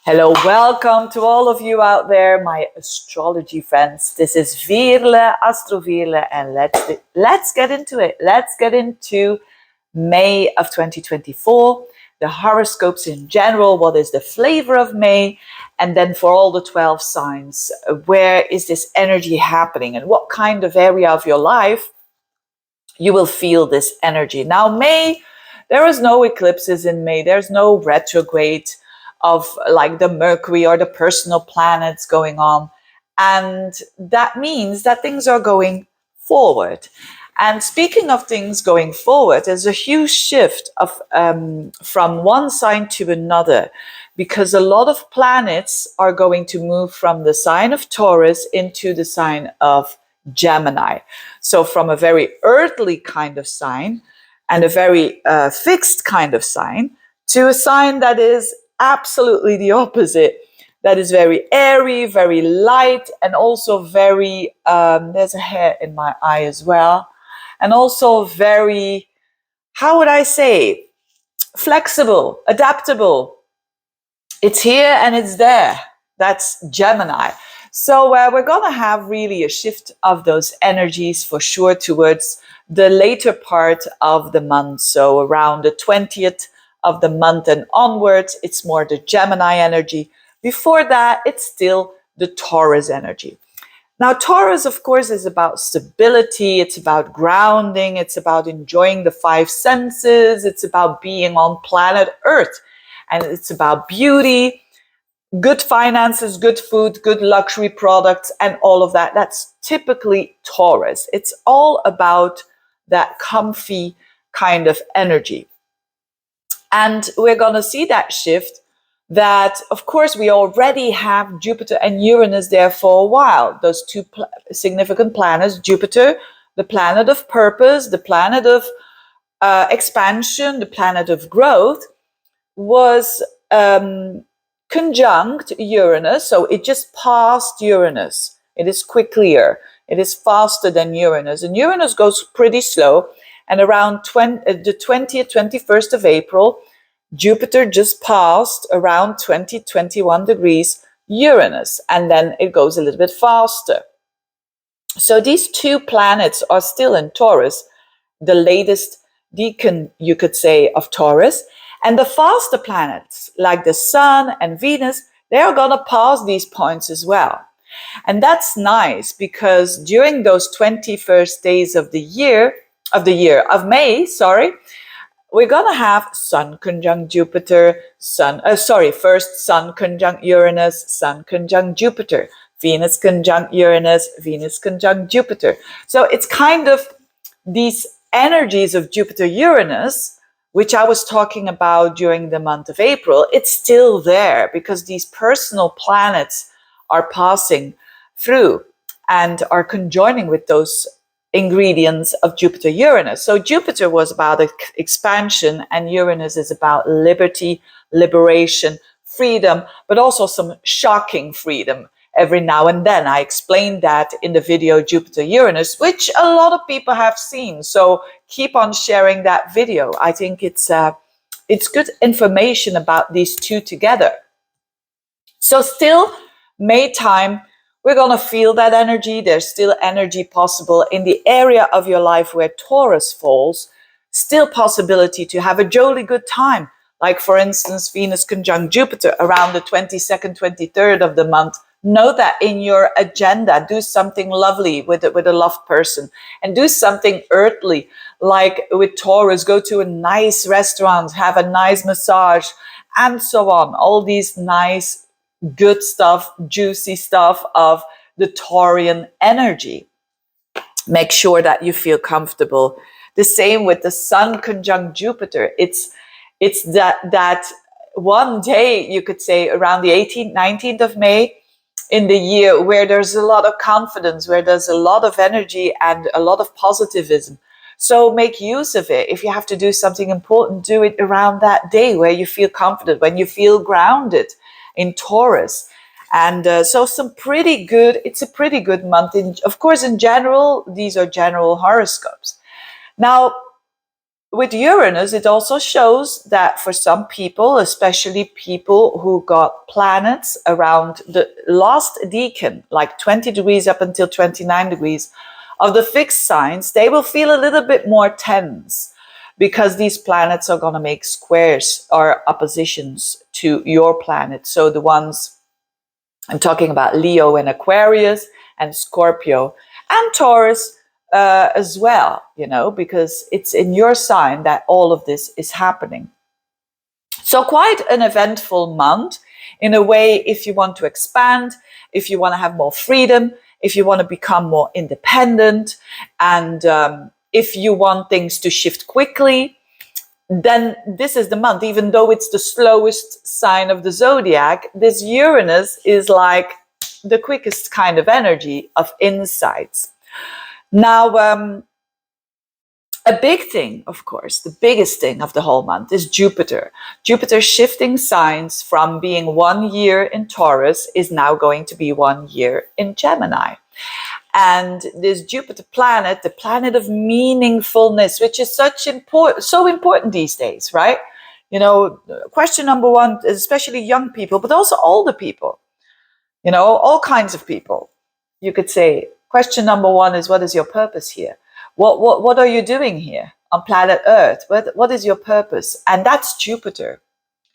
Hello, welcome to all of you out there, my astrology friends. This is Veerle, Veerle, and let's get into it. Let's get into May of 2024, the horoscopes in general, what is the flavor of May, and then for all the 12 signs, where is this energy happening and what kind of area of your life you will feel this energy. Now, May, there is no eclipses in May, there's no retrograde of like the Mercury or the personal planets going on. And that means that things are going forward. And speaking of things going forward, there's a huge shift of from one sign to another, because a lot of planets are going to move from the sign of Taurus into the sign of Gemini. So from a very earthly kind of sign and a very fixed kind of sign to a sign that is absolutely the opposite, that is very airy, very light, and also very there's a hair in my eye as well, and also very, how would I say, flexible, adaptable. It's here and it's there. That's Gemini. So we're gonna have really a shift of those energies for sure towards the later part of the month. So around the 20th of the month and onwards, it's more the Gemini energy. Before that, it's still the Taurus energy. Now, Taurus, of course, is about stability. It's about grounding. It's about enjoying the five senses. It's about being on planet Earth. And it's about beauty, good finances, good food, good luxury products, and all of that. That's typically Taurus. It's all about that comfy kind of energy. And we're going to see that shift, that, of course, we already have Jupiter and Uranus there for a while. Those two significant planets, Jupiter, the planet of purpose, the planet of expansion, the planet of growth, was conjunct Uranus. So it just passed Uranus. It is quicker. It is faster than Uranus. And Uranus goes pretty slow. And around the 20th, 21st of April, Jupiter just passed around 21 degrees Uranus. And then it goes a little bit faster. So these two planets are still in Taurus, the latest decan, you could say, of Taurus. And the faster planets, like the Sun and Venus, they are going to pass these points as well. And that's nice, because during those 21st days of May, we're going to have Sun conjunct Jupiter, first Sun conjunct Uranus, Sun conjunct Jupiter, Venus conjunct Uranus, Venus conjunct Jupiter. So it's kind of these energies of Jupiter-Uranus, which I was talking about during the month of April, it's still there, because these personal planets are passing through and are conjoining with those ingredients of Jupiter-Uranus. So Jupiter was about expansion, and Uranus is about liberty, liberation, freedom, but also some shocking freedom every now and then. I explained that in the video Jupiter-Uranus, which a lot of people have seen. So keep on sharing that video. I think it's good information about these two together. So still, May time, we're going to feel that energy. There's still energy possible in the area of your life where Taurus falls. Still possibility to have a jolly good time. Like, for instance, Venus conjunct Jupiter around the 22nd, 23rd of the month. Know that in your agenda. Do something lovely with a loved person. And do something earthly. Like with Taurus, go to a nice restaurant, have a nice massage, and so on. All these nice, good stuff, juicy stuff of the Taurian energy. Make sure that you feel comfortable. The same with the Sun conjunct Jupiter. It's that one day, you could say, around the 18th, 19th of May in the year, where there's a lot of confidence, where there's a lot of energy and a lot of positivism. So make use of it. If you have to do something important, do it around that day where you feel confident, when you feel grounded in Taurus. And so it's a pretty good month. Of course, in general, these are general horoscopes. Now, with Uranus, it also shows that for some people, especially people who got planets around the last decan, like 20 degrees up until 29 degrees of the fixed signs, they will feel a little bit more tense because these planets are going to make squares or oppositions to your planet. So the ones I'm talking about, Leo and Aquarius and Scorpio and Taurus, as well, because it's in your sign that all of this is happening. So quite an eventful month in a way, if you want to expand, if you want to have more freedom, if you want to become more independent, and if you want things to shift quickly, then this is the month. Even though it's the slowest sign of the zodiac, this Uranus is like the quickest kind of energy of insights. Now, a big thing, of course, the biggest thing of the whole month is Jupiter. Jupiter shifting signs from being 1 year in Taurus is now going to be 1 year in Gemini. And this Jupiter planet, the planet of meaningfulness, which is so important these days, right? Question number one, especially young people, but also older people, all kinds of people. You could say, question number one is, what is your purpose here? What are you doing here on planet Earth? What is your purpose? And that's Jupiter.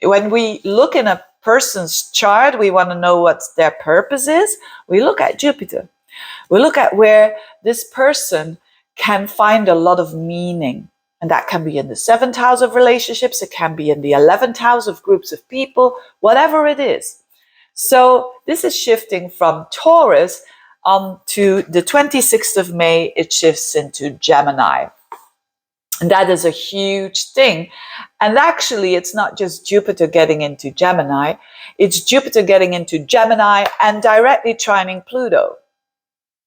When we look in a person's chart, we want to know what their purpose is. We look at Jupiter. We look at where this person can find a lot of meaning. And that can be in the 7th house of relationships. It can be in the 11th house of groups of people, whatever it is. So this is shifting from Taurus to the 26th of May, it shifts into Gemini. And that is a huge thing. And actually, it's not just Jupiter getting into Gemini, it's Jupiter getting into Gemini and directly trining Pluto.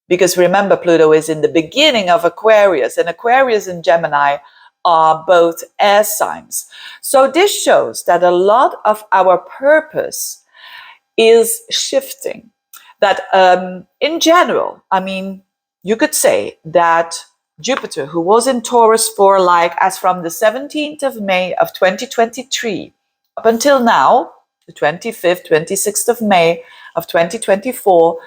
Because remember, Pluto is in the beginning of Aquarius, and Aquarius and Gemini are both air signs. So this shows that a lot of our purpose is shifting. That in general, you could say that Jupiter, who was in Taurus for as from the 17th of May of 2023 up until now, the 25th, 26th of May of 2024,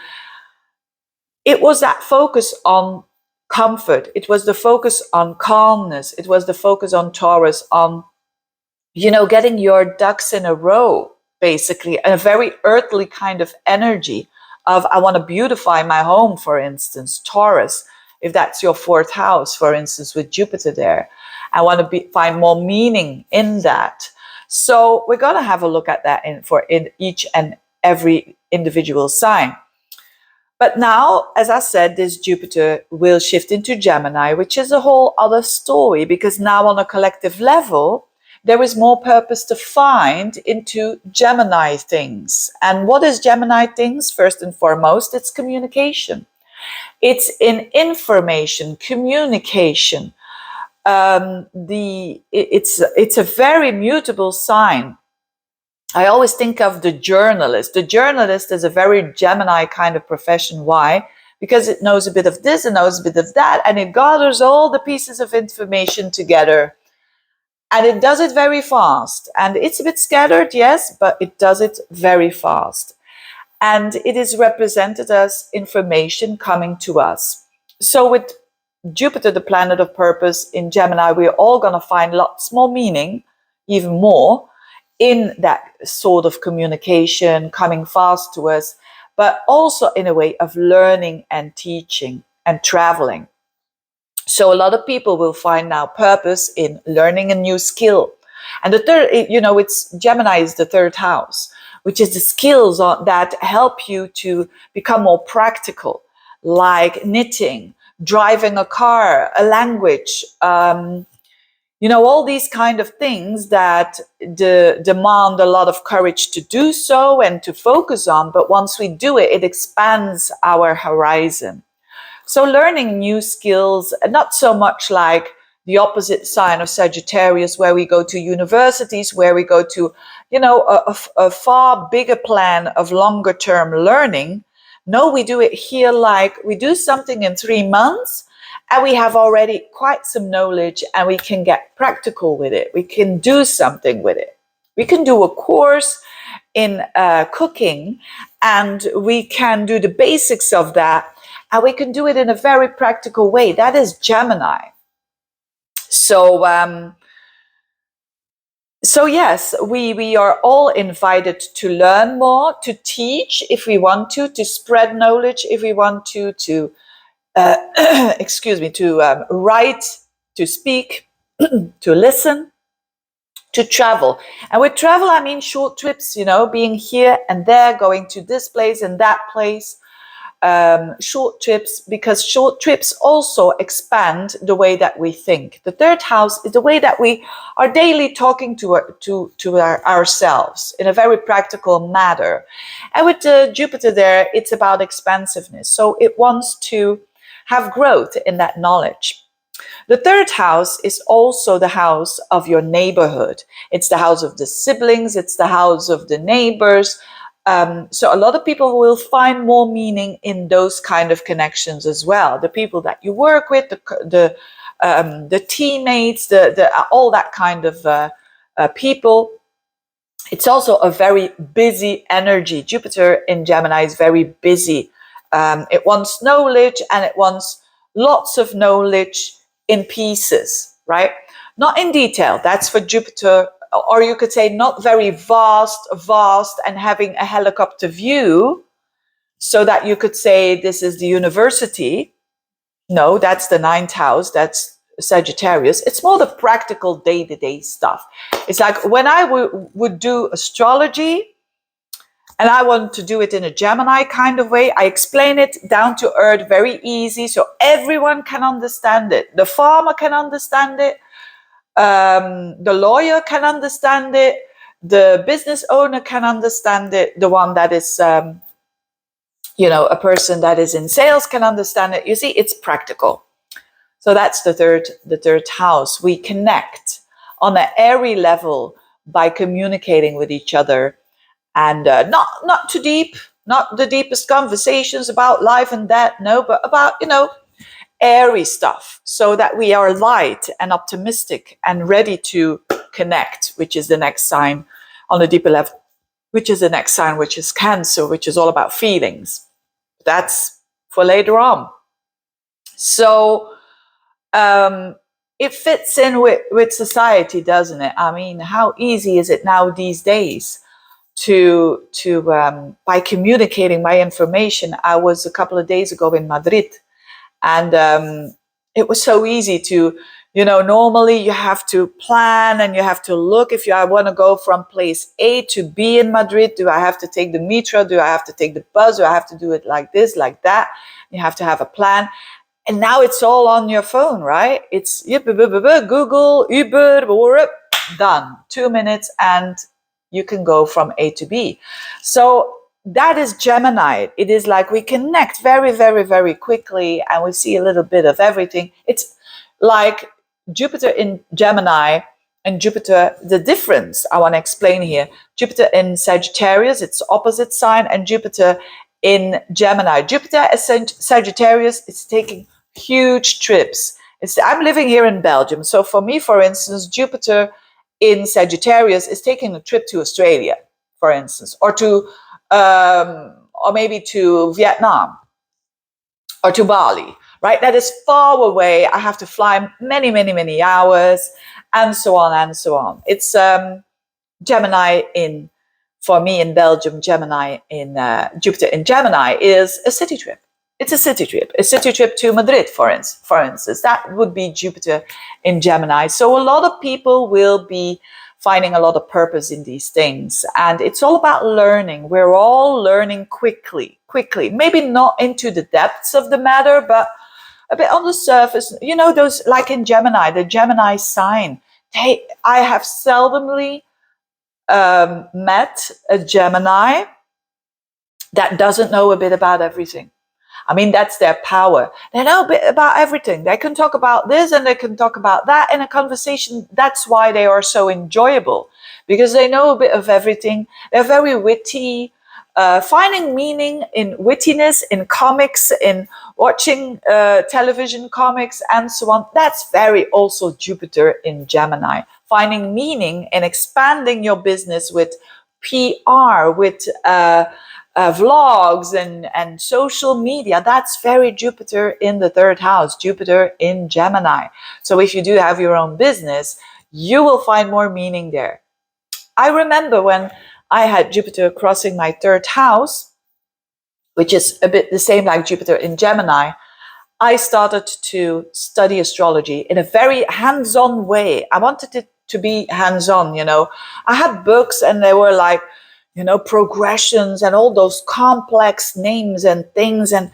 it was that focus on comfort. It was the focus on calmness. It was the focus on Taurus on, getting your ducks in a row, basically, a very earthly kind of energy of, I want to beautify my home, for instance, Taurus, if that's your 4th house, for instance, with Jupiter there. I want to find more meaning in that. So we're going to have a look at that in each and every individual sign. But now, as I said, this Jupiter will shift into Gemini, which is a whole other story, because now on a collective level, there is more purpose to find into Gemini things. And what is Gemini things? First and foremost, it's communication. It's in information, communication. It's a very mutable sign. I always think of the journalist. The journalist is a very Gemini kind of profession. Why? Because it knows a bit of this and knows a bit of that, and it gathers all the pieces of information together. And it does it very fast. And it's a bit scattered, yes, but it does it very fast. And it is represented as information coming to us. So with Jupiter, the planet of purpose in Gemini, we're all going to find lots more meaning, even more, in that sort of communication coming fast to us, but also in a way of learning and teaching and traveling. So a lot of people will find now purpose in learning a new skill. And the third, it's Gemini is the 3rd house, which is the skills that help you to become more practical, like knitting, driving a car, a language, all these kind of things that demand a lot of courage to do so and to focus on. But once we do it, it expands our horizon. So learning new skills, not so much like the opposite sign of Sagittarius, where we go to universities, where we go to, a far bigger plan of longer term learning. No, we do it here like we do something in 3 months and we have already quite some knowledge, and we can get practical with it. We can do something with it. We can do a course in cooking, and we can do the basics of that, and we can do it in a very practical way. That is Gemini. So yes, we are all invited to learn more, to teach if we want to spread knowledge if we want to excuse me, to write, to speak, to listen, to travel. And with travel, I mean short trips, being here and there, going to this place and that place. Short trips, because short trips also expand the way that we think. The third house is the way that we are daily talking to ourselves in a very practical manner. And with Jupiter there, it's about expansiveness. So it wants to have growth in that knowledge. The third house is also the house of your neighborhood. It's the house of the siblings. It's the house of the neighbors. So a lot of people will find more meaning in those kind of connections as well. The people that you work with, the teammates, the all that kind of people. It's also a very busy energy. Jupiter in Gemini is very busy. It wants knowledge, and it wants lots of knowledge in pieces, right? Not in detail. That's for Jupiter. Or you could say not very vast, and having a helicopter view so that you could say this is the university. No, that's the ninth house. That's Sagittarius. It's more the practical day-to-day stuff. It's like when I would do astrology and I want to do it in a Gemini kind of way, I explain it down to earth, very easy, so everyone can understand it. The farmer can understand it. The lawyer can understand it, the business owner can understand it, the one that is, a person that is in sales can understand it. You see, it's practical. So that's the third house. We connect on an airy level by communicating with each other, and not too deep, not the deepest conversations about life and death, no, but about, airy stuff, so that we are light and optimistic and ready to connect, which is the next sign on a deeper level, which is the next sign, which is Cancer, which is all about feelings. That's for later on. So it fits in with society, doesn't it? I mean, how easy is it now these days to by communicating my information? I was a couple of days ago in Madrid, and it was so easy to, normally you have to plan and you have to look. If I want to go from place A to B in Madrid, do I have to take the metro? Do I have to take the bus? Do I have to do it like this, like that? You have to have a plan. And now it's all on your phone, right? It's Google, Uber, done. 2 minutes and you can go from A to B. So that is Gemini. It is like we connect very, very, very quickly, and we see a little bit of everything. It's like Jupiter in Gemini and Jupiter, the difference I want to explain here. Jupiter in Sagittarius, it's opposite sign, and Jupiter in Gemini. Jupiter as Sagittarius is taking huge trips. I'm living here in Belgium. So for me, for instance, Jupiter in Sagittarius is taking a trip to Australia, for instance, or maybe to Vietnam or to Bali, right? That is far away. I have to fly many, many, many hours, and so on and so on. It's Gemini for me in Belgium, Gemini in Jupiter in Gemini is a city trip. It's a city trip to Madrid, for instance. That would be Jupiter in Gemini. So a lot of people will be finding a lot of purpose in these things. And it's all about learning. We're all learning quickly. Maybe not into the depths of the matter, but a bit on the surface. Those, like in Gemini, the Gemini sign. I have seldomly met a Gemini that doesn't know a bit about everything. I mean, that's their power. They know a bit about everything. They can talk about this and they can talk about that in a conversation. That's why they are so enjoyable, because they know a bit of everything. They're very witty. finding meaning in wittiness, in comics, in watching television comics and so on. That's very also Jupiter in Gemini. Finding meaning in expanding your business with PR, with vlogs and social media. That's very Jupiter in the third house, Jupiter in Gemini. So if you do have your own business, you will find more meaning there. I remember when I had Jupiter crossing my third house, which is a bit the same like Jupiter in Gemini, I started to study astrology in a very hands-on way. I wanted it to be hands-on, you know. I had books and they were like, you know, progressions and all those complex names and things. And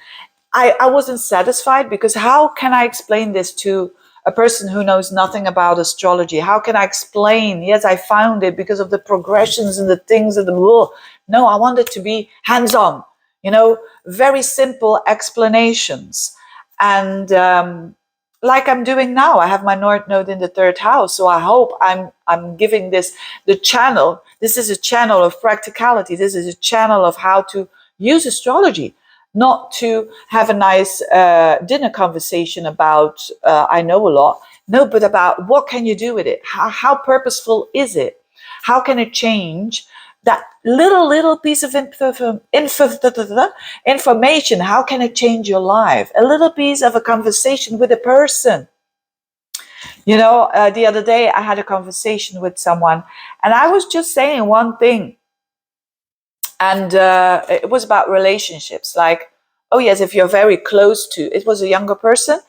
I wasn't satisfied, because how can I explain this to a person who knows nothing about astrology? How can I explain? Yes, I found it because of the progressions and the things of the rule. No, I want it to be hands-on, you know, very simple explanations. And like I'm doing now, I have my North Node in the third house. So I hope I'm giving this the channel. This is a channel of practicality. This is a channel of how to use astrology. Not to have a nice dinner conversation about, I know a lot. No, but about what can you do with it? How purposeful is it? How can it change that little piece of information? How can it change your life? A little piece of a conversation with a person. You know, the other day I had a conversation with someone and I was just saying one thing. And it was about relationships. Like, oh yes, if you're very close to, it was a younger person.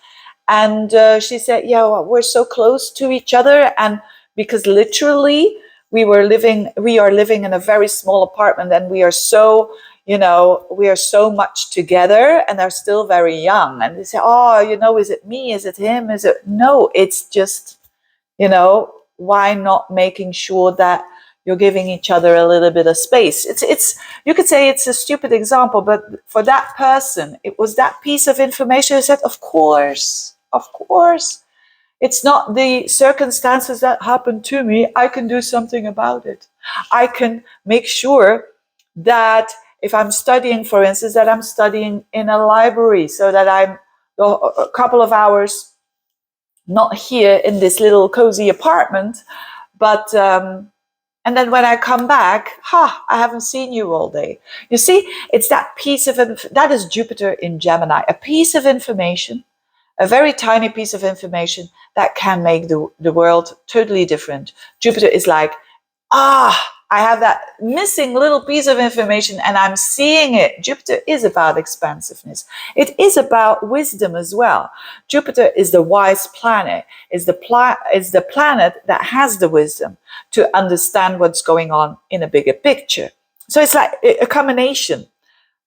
And she said, yeah, well, we're so close to each other. And because literally we are living in a very small apartment, and we are so, you know, we are so much together, and they're still very young. And they say, oh, you know, is it me? Is it him? Is it? No, it's just, you know, why not making sure that you're giving each other a little bit of space? It's you could say it's a stupid example, but for that person, it was that piece of information. I said, of course. It's not the circumstances that happened to me. I can do something about it. I can make sure that if I'm studying, for instance, that I'm studying in a library, so that I'm a couple of hours not here in this little cozy apartment, but and then when I come back, I haven't seen you all day. You see, it's that piece of, that is Jupiter in Gemini, a piece of information, a very tiny piece of information that can make the world totally different. Jupiter is like, I have that missing little piece of information and I'm seeing it. Jupiter is about expansiveness. It is about wisdom as well. Jupiter is the wise planet, is the planet that has the wisdom to understand what's going on in a bigger picture. So it's like a combination,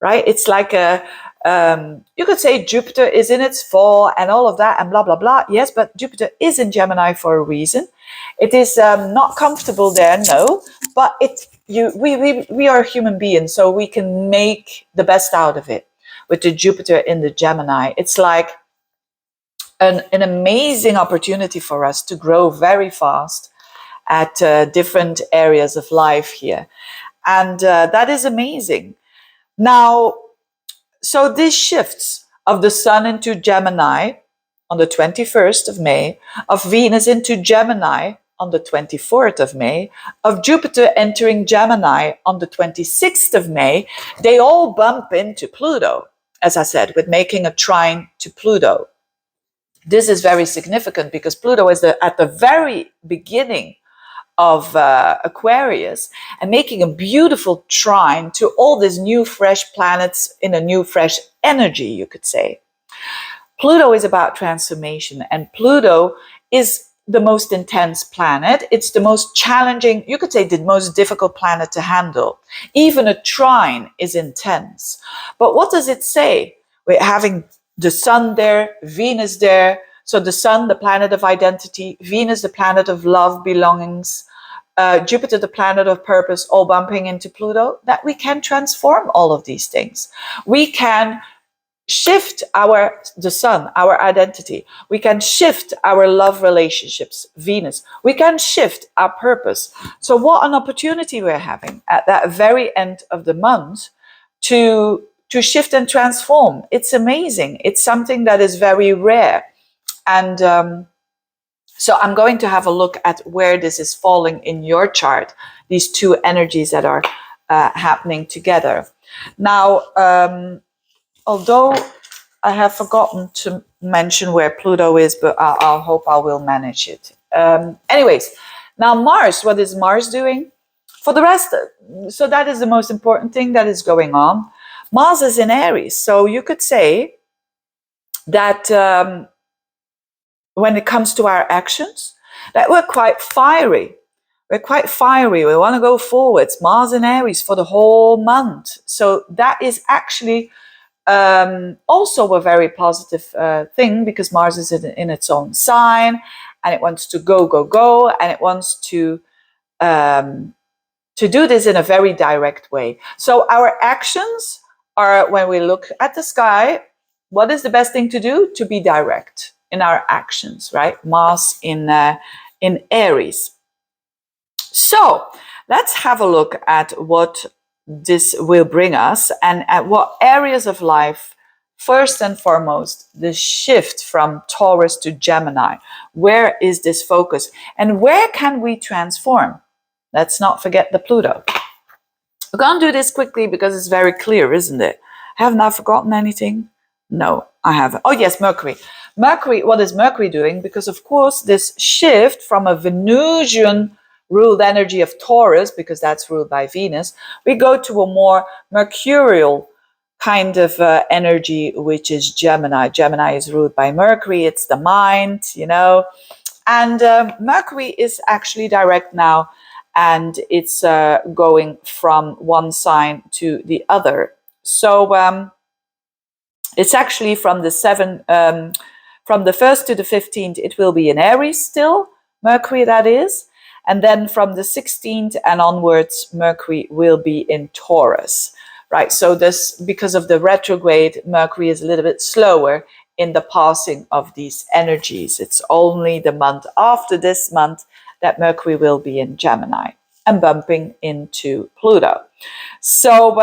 right? It's like you could say Jupiter is in its fall and all of that and blah, blah, blah. Yes, but Jupiter is in Gemini for a reason. It is not comfortable there, no, but we are human beings, so we can make the best out of it. With the Jupiter in the Gemini, it's like an amazing opportunity for us to grow very fast at different areas of life here. And that is amazing. Now, so these shifts of the Sun into Gemini on the 21st of May, of Venus into Gemini on the 24th of May, of Jupiter entering Gemini on the 26th of May, they all bump into Pluto, as I said, with making a trine to Pluto. This is very significant because Pluto is at the very beginning of Aquarius and making a beautiful trine to all these new fresh planets in a new fresh energy, you could say. Pluto is about transformation, and Pluto is the most intense planet. It's the most challenging, you could say the most difficult planet to handle. Even a trine is intense. But what does it say? We're having the Sun there, Venus there. So the Sun, the planet of identity, Venus, the planet of love, belongings, Jupiter, the planet of purpose, all bumping into Pluto, that we can transform all of these things. We can shift the Sun, our identity. We can shift our love relationships, Venus. We can shift our purpose. So what an opportunity we're having at that very end of the month to shift and transform. It's amazing. It's something that is very rare. And so I'm going to have a look at where this is falling in your chart, these two energies that are happening together. Now, although I have forgotten to mention where Pluto is, but I'll hope I will manage it. Anyways, now Mars, what is Mars doing? For the rest, so that is the most important thing that is going on. Mars is in Aries, so you could say that when it comes to our actions, that we're quite fiery. We're quite fiery. We want to go forwards. Mars in Aries for the whole month. So that is actually also a very positive thing, because Mars is in its own sign, and it wants to go, and it wants to do this in a very direct way. So our actions are, when we look at the sky, what is the best thing to do? To be direct in our actions, right? Mars in Aries. So let's have a look at what this will bring us, and at what areas of life, first and foremost, the shift from Taurus to Gemini. Where is this focus? And where can we transform? Let's not forget the Pluto. We're going to do this quickly because it's very clear, isn't it? Haven't I forgotten anything? No, I haven't. Oh yes, Mercury. Mercury, what is Mercury doing? Because of course, this shift from a Venusian ruled energy of Taurus, because that's ruled by Venus, we go to a more mercurial kind of energy, which is Gemini. Gemini is ruled by Mercury. It's the mind, you know. And Mercury is actually direct now, and it's going from one sign to the other. So it's actually from the 1st to the 15th, it will be in Aries still, Mercury that is. And then from the 16th and onwards, Mercury will be in Taurus, right? So this, because of the retrograde, Mercury is a little bit slower in the passing of these energies. It's only the month after this month that Mercury will be in Gemini and bumping into Pluto. So,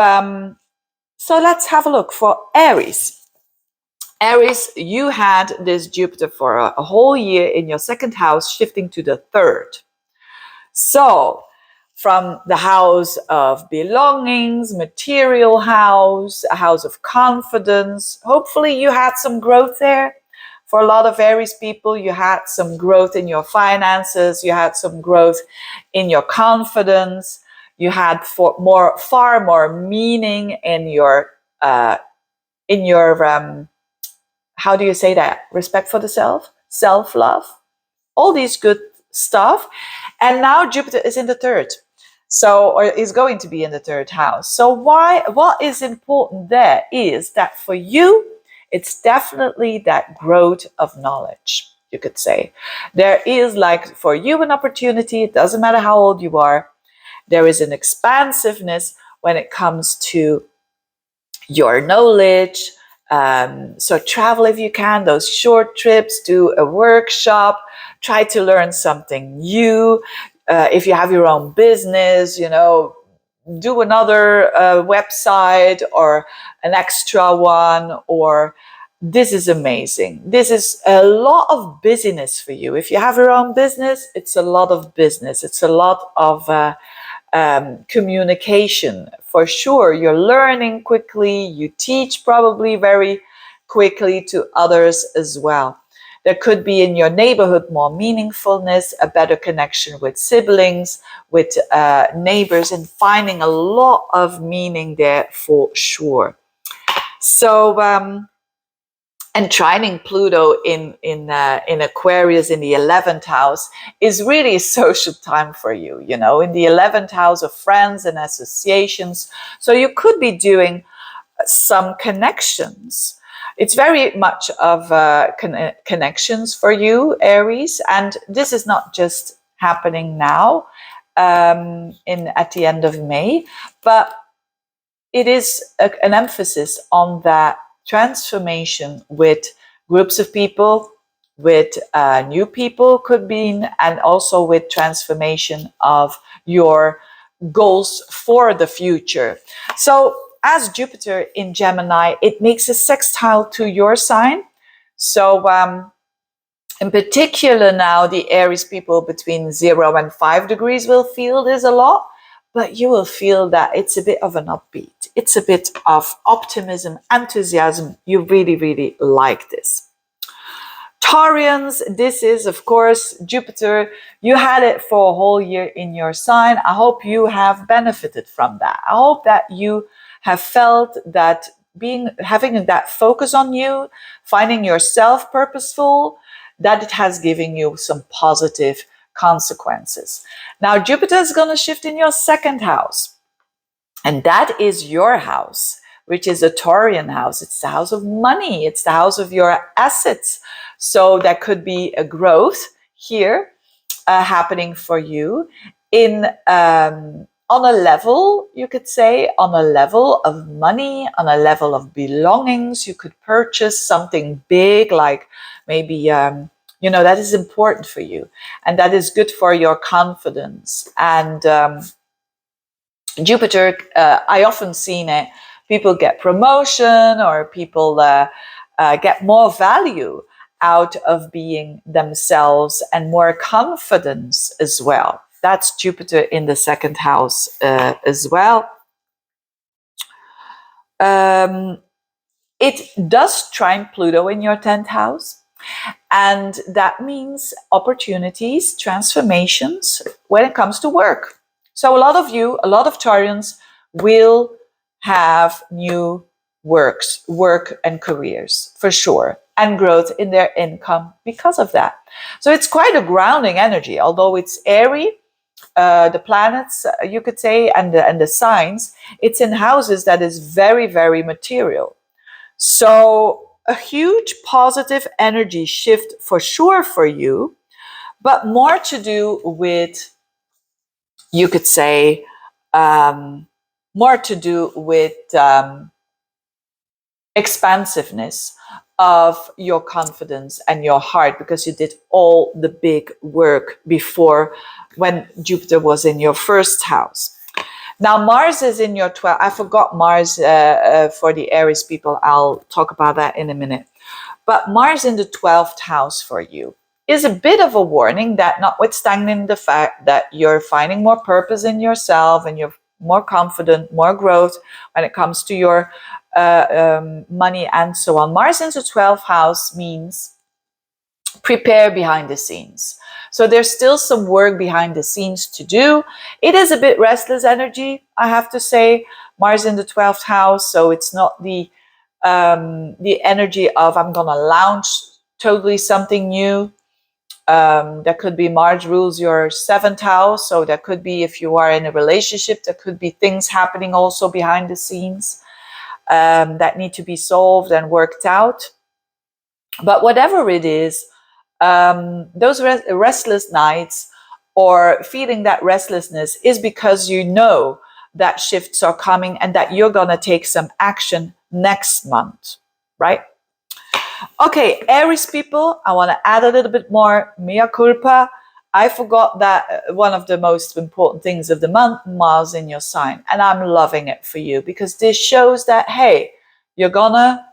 so let's have a look for Aries. Aries, you had this Jupiter for a whole year in your second house, shifting to the third. So from the house of belongings, material house, a house of confidence, hopefully you had some growth there. For a lot of Aries people, you had some growth in your finances, you had some growth in your confidence, you had far more meaning in your how do you say that? Respect for the self, self-love, all these good stuff. And now Jupiter is in the third. So, or is going to be in the third house. So what is important there is that for you, it's definitely that growth of knowledge, you could say. There is, like, for you, an opportunity. It doesn't matter how old you are. There is an expansiveness when it comes to your knowledge. So travel if you can, those short trips, do a workshop, try to learn something new. If you have your own business, you know, do another website or an extra one, or this is amazing. This is a lot of busyness for you. If you have your own business, it's a lot of business. It's a lot of communication. For sure, you're learning quickly. You teach probably very quickly to others as well. There could be in your neighborhood more meaningfulness, a better connection with siblings, with neighbors, and finding a lot of meaning there for sure. So, and trining Pluto in Aquarius in the 11th house is really a social time for you, you know, in the 11th house of friends and associations. So you could be doing some connections. It's very much of connections for you, Aries. And this is not just happening now at the end of May, but it is an emphasis on that transformation with groups of people, with new people could be, and also with transformation of your goals for the future. So as Jupiter in Gemini, it makes a sextile to your sign. So in particular now, the Aries people between 0 and 5 degrees will feel this a lot, but you will feel that it's a bit of an upbeat. It's a bit of optimism, enthusiasm. You really, really like this. Taurians, this is, of course, Jupiter. You had it for a whole year in your sign. I hope you have benefited from that. I hope that you have felt that having that focus on you, finding yourself purposeful, that it has given you some positive consequences. Now, Jupiter is going to shift in your second house, and that is your house, which is a Taurian house. It's the house of money. It's the house of your assets. So that could be a growth here happening for you in on a level, you could say, on a level of money, on a level of belongings. You could purchase something big, like maybe that is important for you, and that is good for your confidence. And Jupiter, I often seen it. People get promotion, or people get more value out of being themselves, and more confidence as well. That's Jupiter in the second house as well. It does trine Pluto in your 10th house. And that means opportunities, transformations when it comes to work. So a lot of Taurians will have new work and careers for sure, and growth in their income because of that. So it's quite a grounding energy, although it's airy. The planets, you could say, and the signs, it's in houses that is very, very material. So a huge positive energy shift for sure for you, but more to do with, you could say, more to do with expansiveness of your confidence and your heart, because you did all the big work before when Jupiter was in your first house. Now, Mars is in your 12th. I forgot Mars for the Aries people. I'll talk about that in a minute. But Mars in the 12th house for you is a bit of a warning that, notwithstanding the fact that you're finding more purpose in yourself and you're more confident, more growth when it comes to your money and so on, Mars in the 12th house means prepare behind the scenes. So there's still some work behind the scenes to do. It is a bit restless energy, I have to say. Mars in the 12th house, so it's not the energy of I'm gonna launch totally something new. That could be Mars rules your 7th house, so that could be, if you are in a relationship, there could be things happening also behind the scenes that need to be solved and worked out. But whatever it is, those restless nights, or feeling that restlessness, is because you know that shifts are coming and that you're going to take some action next month, right? Okay, Aries people, I want to add a little bit more mea culpa. I forgot that one of the most important things of the month, Mars in your sign, and I'm loving it for you, because this shows that, hey, you're gonna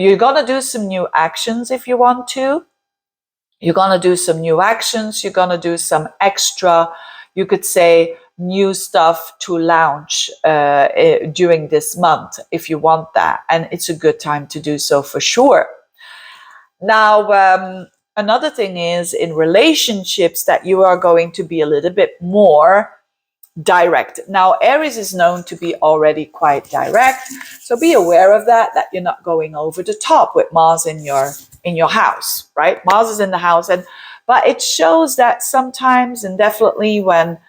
do some new actions if you want to. You're going to do some new actions. You're going to do some extra, you could say, new stuff to launch during this month if you want that. And it's a good time to do so for sure. Now, another thing is in relationships that you are going to be a little bit more direct. Now, Aries is known to be already quite direct. So be aware of that you're not going over the top with Mars in your house, right? Mars is in the house, but it shows that sometimes, and definitely when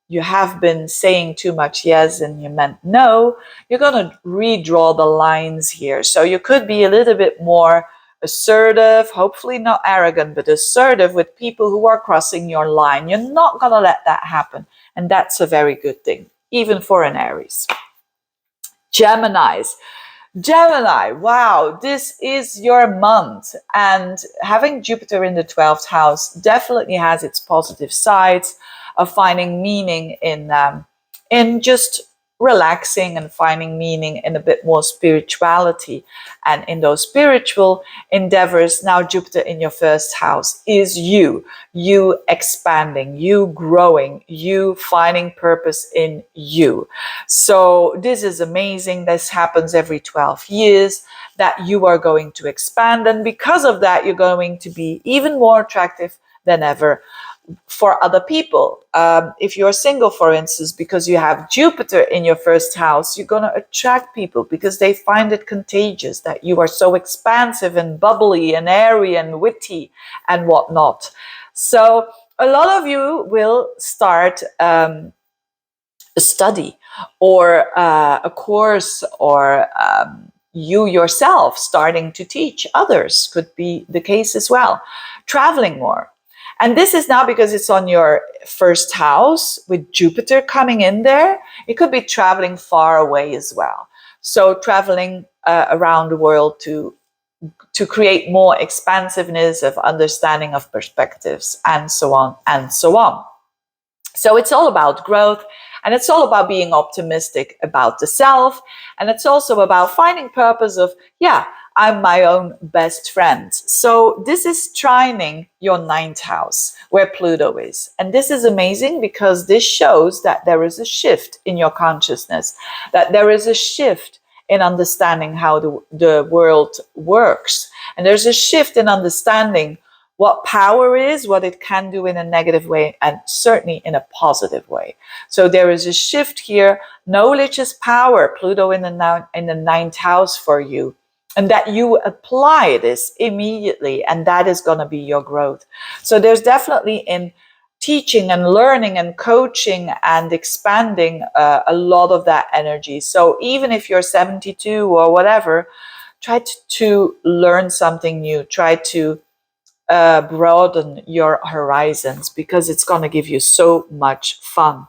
you have been saying too much yes and you meant no, you're going to redraw the lines here. So you could be a little bit more assertive, hopefully not arrogant, but assertive with people who are crossing your line. You're not going to let that happen. And that's a very good thing, even for an Aries. Gemini, wow, this is your month. And having Jupiter in the 12th house definitely has its positive sides of finding meaning in just relaxing and finding meaning in a bit more spirituality. And in those spiritual endeavors, now Jupiter in your first house is you expanding, you growing, you finding purpose in you. So this is amazing. This happens every 12 years that you are going to expand. And because of that, you're going to be even more attractive than ever for other people. If you're single, for instance, because you have Jupiter in your first house, you're going to attract people because they find it contagious that you are so expansive and bubbly and airy and witty and whatnot. So a lot of you will start a study or a course, or you yourself starting to teach others could be the case as well. Traveling more. And this is now because it's on your first house with Jupiter coming in there. It could be traveling far away as well. So traveling around the world to create more expansiveness of understanding of perspectives, and so on and so on. So it's all about growth, and it's all about being optimistic about the self. And it's also about finding purpose of, I'm my own best friend. So this is trining your 9th house where Pluto is. And this is amazing because this shows that there is a shift in your consciousness, that there is a shift in understanding how the world works. And there's a shift in understanding what power is, what it can do in a negative way, and certainly in a positive way. So there is a shift here. Knowledge is power. Pluto in the 9th house for you. And that you apply this immediately, and that is going to be your growth. So there's definitely in teaching and learning and coaching and expanding a lot of that energy. So even if you're 72 or whatever, try to learn something new. Try to broaden your horizons, because it's going to give you so much fun,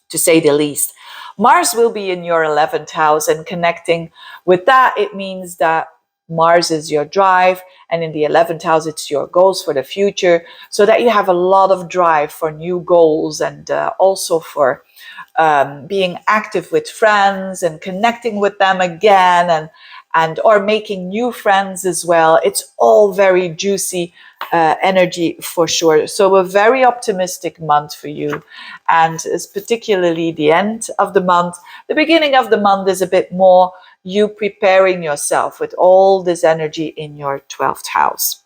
to say the least. Mars will be in your 11th house, and connecting with that, it means that Mars is your drive, and in the 11th house, it's your goals for the future, so that you have a lot of drive for new goals, and also for being active with friends and connecting with them again, and or making new friends as well. It's all very juicy energy for sure. So a very optimistic month for you, and it's particularly the end of the month. The beginning of the month is a bit more you preparing yourself with all this energy in your 12th house.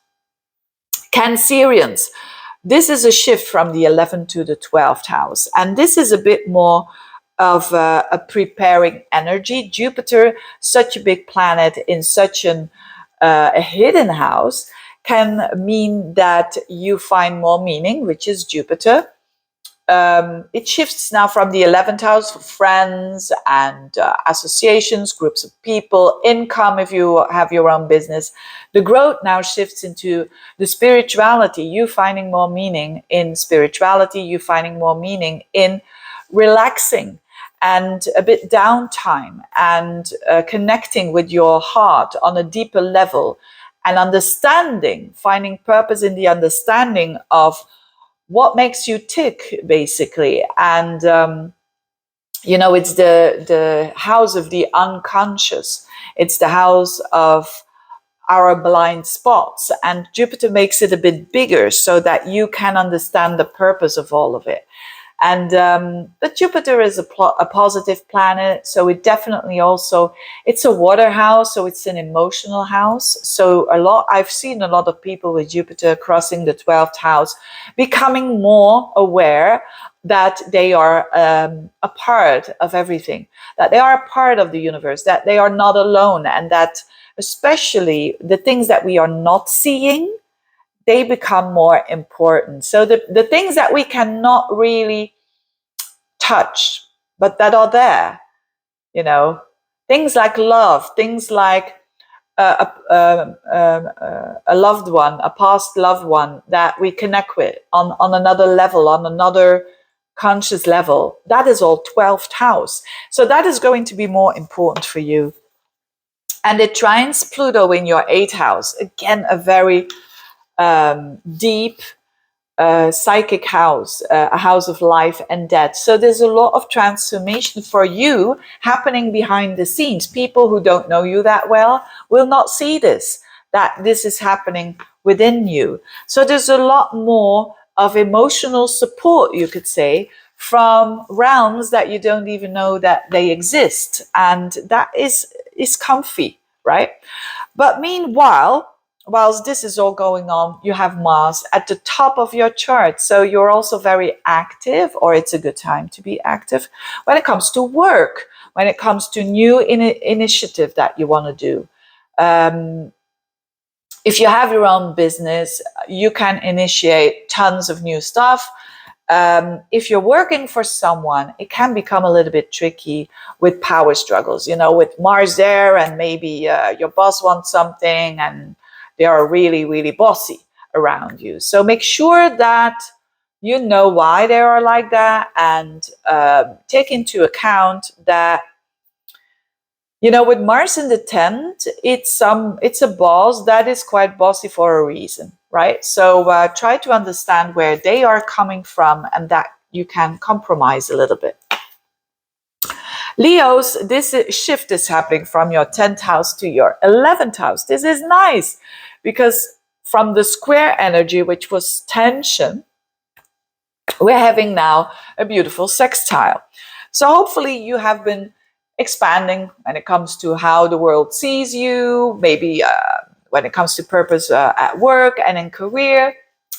Cancerians, this is a shift from the 11th to the 12th house, and this is a bit more of a preparing energy. Jupiter, such a big planet in such a hidden house, can mean that you find more meaning, which is Jupiter. It shifts now from the 11th house for friends and associations, groups of people, income if you have your own business. The growth now shifts into the spirituality, you finding more meaning in spirituality, you finding more meaning in relaxing and a bit downtime, and connecting with your heart on a deeper level, and understanding, finding purpose in the understanding of what makes you tick, basically. And it's the house of the unconscious. It's the house of our blind spots, and Jupiter makes it a bit bigger so that you can understand the purpose of all of it. And but Jupiter is a positive planet, so it definitely also, it's a water house, so it's an emotional house. So I've seen a lot of people with Jupiter crossing the 12th house becoming more aware that they are a part of everything, that they are a part of the universe, that they are not alone, and that especially the things that we are not seeing, they become more important. So the things that we cannot really touch, but that are there, things like love, things like a loved one, a past loved one that we connect with on another level, on another conscious level. That is all 12th house. So that is going to be more important for you. And it trines Pluto in your 8th house. Again, a very deep, psychic house, a house of life and death. So there's a lot of transformation for you happening behind the scenes. People who don't know you that well will not see this, that this is happening within you. So there's a lot more of emotional support, you could say, from realms that you don't even know that they exist. And that is comfy, right? But meanwhile, whilst this is all going on, you have Mars at the top of your chart. So you're also very active, or it's a good time to be active when it comes to work, when it comes to new initiative that you want to do. If you have your own business, you can initiate tons of new stuff. If you're working for someone, it can become a little bit tricky with power struggles, with Mars there, and maybe your boss wants something and they are really, really bossy around you. So make sure that you know why they are like that, and take into account that, with Mars in the 10th, it's a boss that is quite bossy for a reason, right? So try to understand where they are coming from, and that you can compromise a little bit. Leos, this shift is happening from your 10th house to your 11th house. This is nice because from the square energy, which was tension, we're having now a beautiful sextile. So hopefully you have been expanding when it comes to how the world sees you, maybe when it comes to purpose at work and in career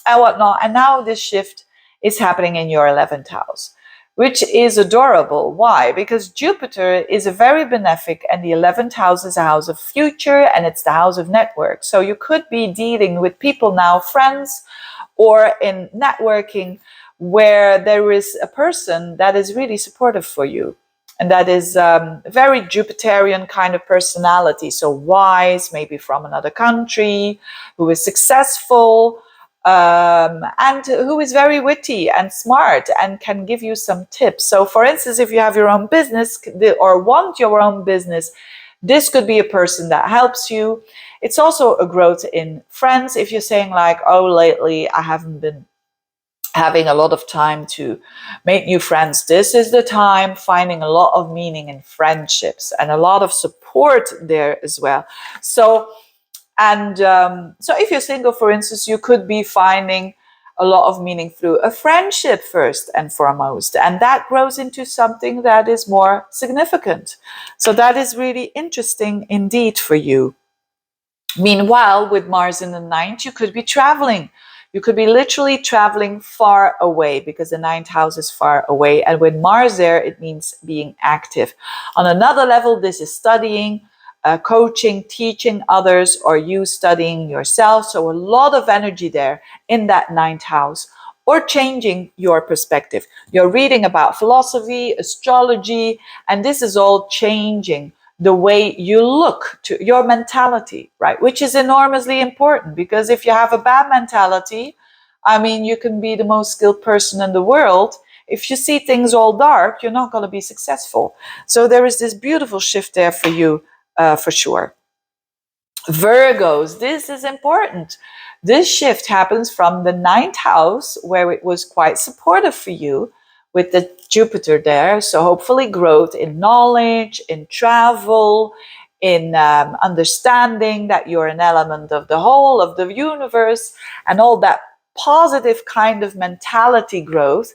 and whatnot. And now this shift is happening in your 11th house, which is adorable. Why? Because Jupiter is a very benefic, and the 11th house is a house of future, and it's the house of network. So you could be dealing with people now, friends, or in networking, where there is a person that is really supportive for you. And that is very Jupiterian kind of personality. So wise, maybe from another country, who is successful, and who is very witty and smart and can give you some tips. So for instance, if you have your own business or want your own business, this could be a person that helps you. It's also a growth in friends. If you're saying like, oh, lately I haven't been having a lot of time to make new friends, this is the time, finding a lot of meaning in friendships and a lot of support there as well. So if you're single, for instance, you could be finding a lot of meaning through a friendship first and foremost, and that grows into something that is more significant. So that is really interesting indeed for you. Meanwhile, with Mars in the 9th, you could be traveling. You could be literally traveling far away, because the 9th house is far away. And with Mars there, it means being active. On another level, this is studying, coaching, teaching others, or you studying yourself. So a lot of energy there in that 9th house, or changing your perspective. You're reading about philosophy, astrology, and this is all changing the way you look, to your mentality, right? Which is enormously important, because if you have a bad mentality, you can be the most skilled person in the world. If you see things all dark, you're not going to be successful. So there is this beautiful shift there for you, for sure. Virgos, this is important. This shift happens from the 9th house, where it was quite supportive for you, with the Jupiter there. So hopefully growth in knowledge, in travel, in understanding that you're an element of the whole of the universe, and all that positive kind of mentality growth.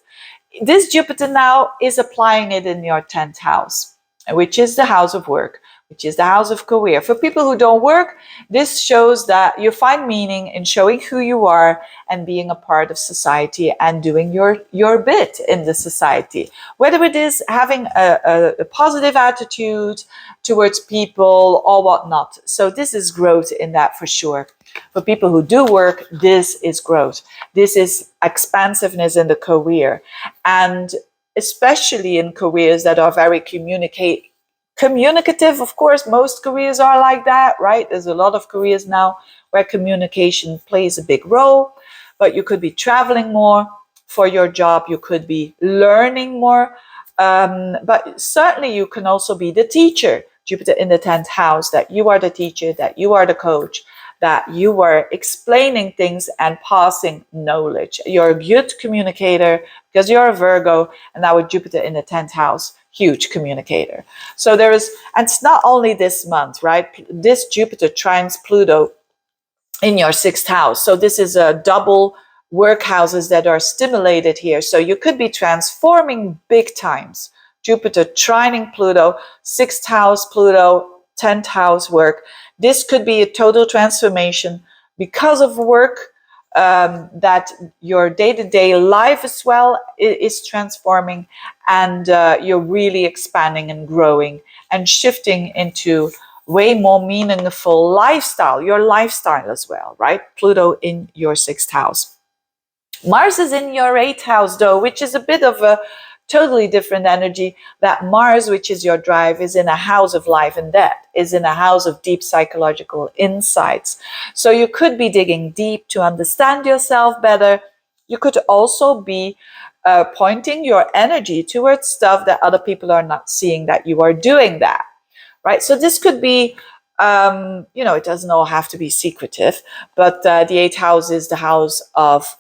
This Jupiter now is applying it in your 10th house, which is the house of work, which is the house of career. For people who don't work, this shows that you find meaning in showing who you are and being a part of society and doing your bit in the society. Whether it is having a positive attitude towards people or whatnot. So this is growth in that for sure. For people who do work, this is growth. This is expansiveness in the career. And especially in careers that are very communicative. Of course, most careers are like that, right? There's a lot of careers now where communication plays a big role, but you could be traveling more for your job. You could be learning more, but certainly you can also be the teacher. Jupiter in the 10th house, that you are the teacher, that you are the coach, that you were explaining things and passing knowledge. You're a good communicator because you're a Virgo, and now with Jupiter in the 10th house, huge communicator. So there is, and it's not only this month, right? This Jupiter trines Pluto in your 6th house. So this is a double work houses that are stimulated here. So you could be transforming big times. Jupiter trining Pluto, 6th house Pluto, 10th house work. This could be a total transformation because of work, that your day-to-day life as well is transforming, and you're really expanding and growing and shifting into way more meaningful lifestyle, your lifestyle as well, right? Pluto in your 6th house. Mars is in your 8th house though, which is a bit of a totally different energy. That Mars, which is your drive, is in a house of life and death, is in a house of deep psychological insights. So you could be digging deep to understand yourself better. You could also be pointing your energy towards stuff that other people are not seeing that you are doing that, right? So this could be, it doesn't all have to be secretive, but the 8th house is the house of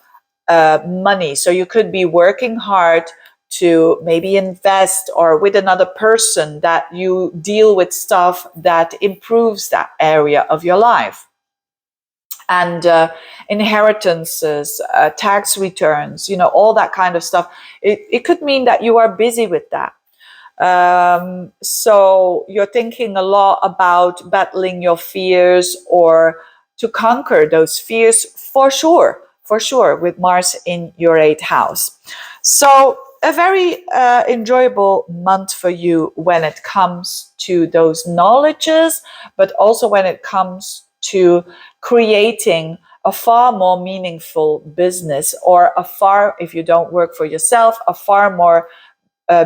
money. So you could be working hard to maybe invest, or with another person that you deal with stuff that improves that area of your life. And inheritances, tax returns, all that kind of stuff. It could mean that you are busy with that. So you're thinking a lot about battling your fears or to conquer those fears, for sure, with Mars in your 8th house. So a very enjoyable month for you when it comes to those knowledges, but also when it comes to creating a far more meaningful business, or if you don't work for yourself, a far more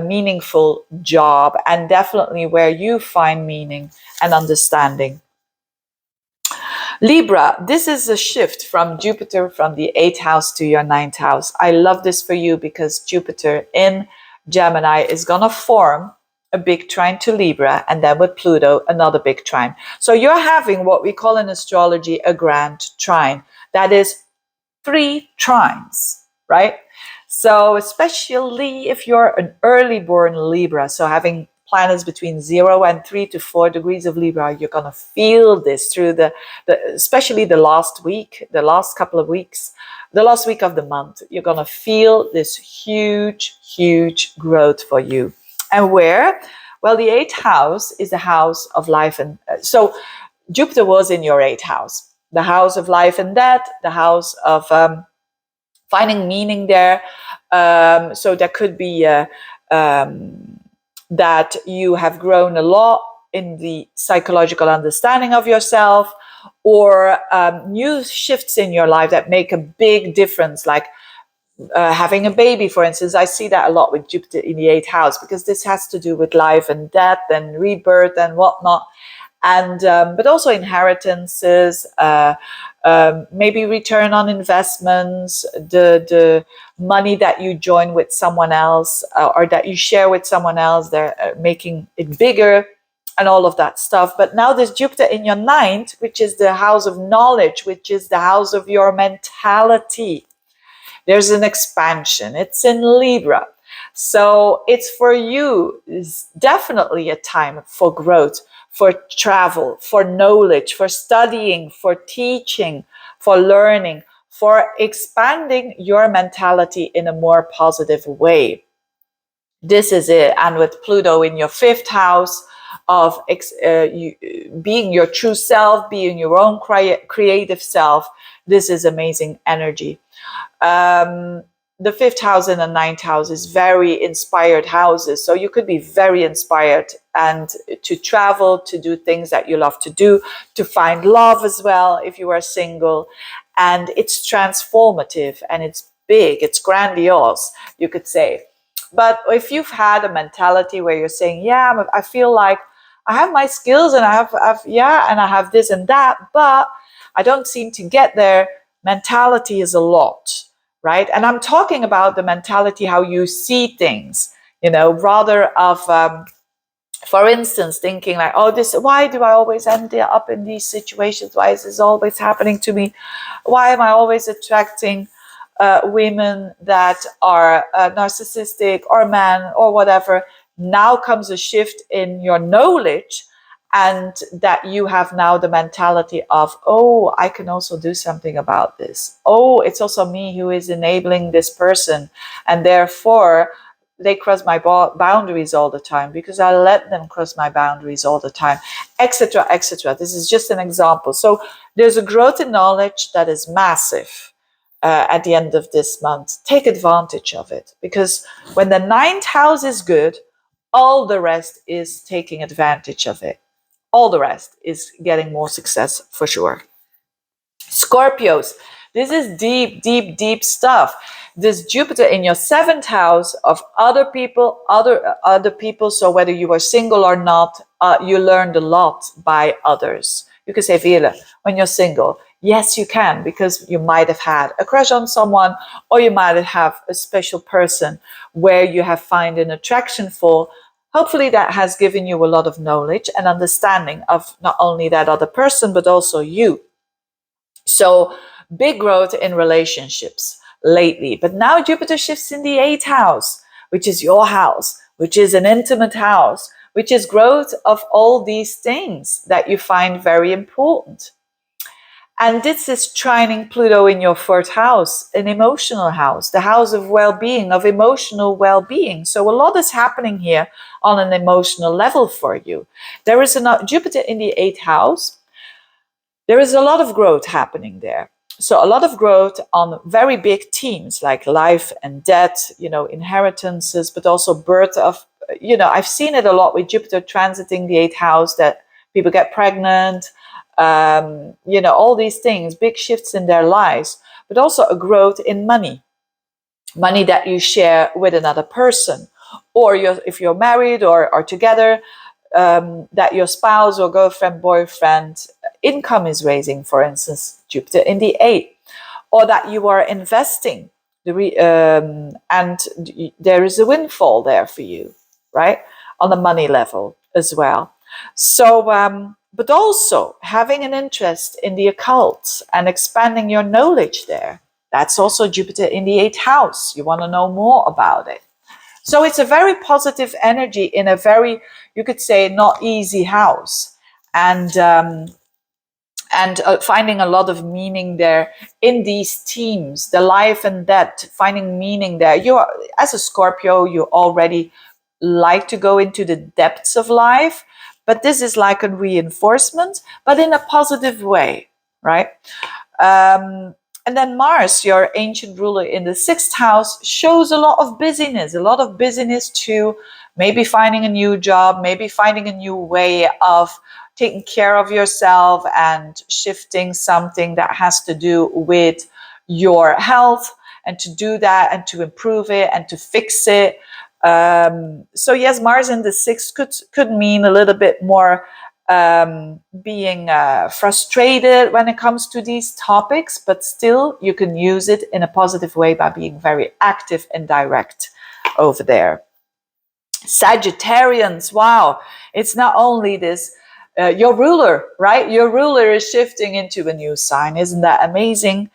meaningful job, and definitely where you find meaning and understanding. Libra, this is a shift from Jupiter from the 8th house to your 9th house. I love this for you because Jupiter in Gemini is going to form a big trine to Libra, and then with Pluto, another big trine. So you're having what we call in astrology a grand trine. That is 3 trines, right? So especially if you're an early born Libra, so having planets between 0 and 3 to 4 degrees of Libra, you're going to feel this through especially the last week, the last couple of weeks, the last week of the month. You're going to feel this huge, huge growth for you. And where? Well, the 8th house is the house of life. And so Jupiter was in your 8th house, the house of life and death, the house of finding meaning there. So there could be that you have grown a lot in the psychological understanding of yourself, or new shifts in your life that make a big difference, like having a baby, for instance. I see that a lot with Jupiter in the 8th house, because this has to do with life and death and rebirth and whatnot. And but also inheritances, maybe return on investments, the money that you join with someone else, or that you share with someone else, they're making it bigger and all of that stuff. But now there's Jupiter in your 9th, which is the house of knowledge, which is the house of your mentality. There's an expansion. It's in Libra. So it's for you. It's definitely a time for growth, for travel, for knowledge, for studying, for teaching, for learning, for expanding your mentality in a more positive way. This is it. And with Pluto in your 5th house of being your true self, being your own creative self, this is amazing energy. The 5th house and the 9th house is very inspired houses. So you could be very inspired and to travel, to do things that you love to do, to find love as well if you are single. And it's transformative and it's big, it's grandiose, you could say. But if you've had a mentality where you're saying, yeah, I feel like I have my skills and I have this and that, but I don't seem to get there. Mentality is a lot, right? And I'm talking about the mentality, how you see things, rather of For instance, thinking like, oh, why do I always end up in these situations? Why is this always happening to me? Why am I always attracting women that are narcissistic, or men, or whatever? Now comes a shift in your knowledge, and that you have now the mentality of, oh, I can also do something about this. Oh, it's also me who is enabling this person, and therefore they cross my boundaries all the time because I let them cross my boundaries all the time, etc., etc. This is just an example. So there's a growth in knowledge that is massive at the end of this month. Take advantage of it, because when the ninth house is good, all the rest is taking advantage of it. All the rest is getting more success for sure. Scorpios, this is deep, deep, deep stuff. This Jupiter in your seventh house of other people, other people. So whether you are single or not, you learned a lot by others. You could say, Veerle, when you're single, yes, you can, because you might have had a crush on someone, or you might have a special person where you have found an attraction for. Hopefully that has given you a lot of knowledge and understanding of not only that other person, but also you. So big growth in relationships lately. But now Jupiter shifts in the eighth house, which is your house, which is an intimate house, which is growth of all these things that you find very important. And this is trining Pluto in your fourth house, an emotional house, the house of well-being, of emotional well-being. So a lot is happening here on an emotional level for you. There is Jupiter in the eighth house. There is a lot of growth happening there. So a lot of growth on very big themes like life and death, inheritances, but also birth of, I've seen it a lot with Jupiter transiting the eighth house, that people get pregnant, all these things, big shifts in their lives, but also a growth in money that you share with another person, or if you're married or together, that your spouse or girlfriend, boyfriend income is raising, for instance, Jupiter in the eighth, or that you are investing, and there is a windfall there for you, right, on the money level as well. So, but also having an interest in the occult and expanding your knowledge there. That's also Jupiter in the eighth house. You want to know more about it. So it's a very positive energy in a very, you could say, not easy house. And finding a lot of meaning there in these themes, the life and death, finding meaning there. As a Scorpio, you already like to go into the depths of life, but this is like a reinforcement, but in a positive way, right? And then Mars, your ancient ruler in the sixth house, shows a lot of busyness to maybe finding a new job, maybe finding a new way of taking care of yourself and shifting something that has to do with your health, and to do that and to improve it and to fix it. So yes, Mars in the sixth could mean a little bit more being frustrated when it comes to these topics, but still you can use it in a positive way by being very active and direct over there. Sagittarians, wow, it's not only this, your ruler, right? Your ruler is shifting into a new sign. Isn't that amazing?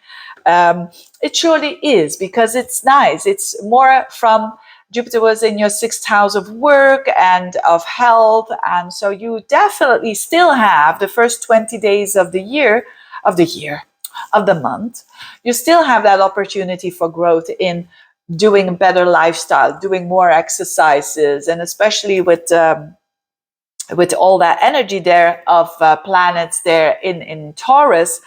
It surely is, because it's nice. It's more from Jupiter was in your sixth house of work and of health. And so you definitely still have the first 20 days of the month. You still have that opportunity for growth in doing a better lifestyle, doing more exercises, and especially with all that energy there of planets there in Taurus,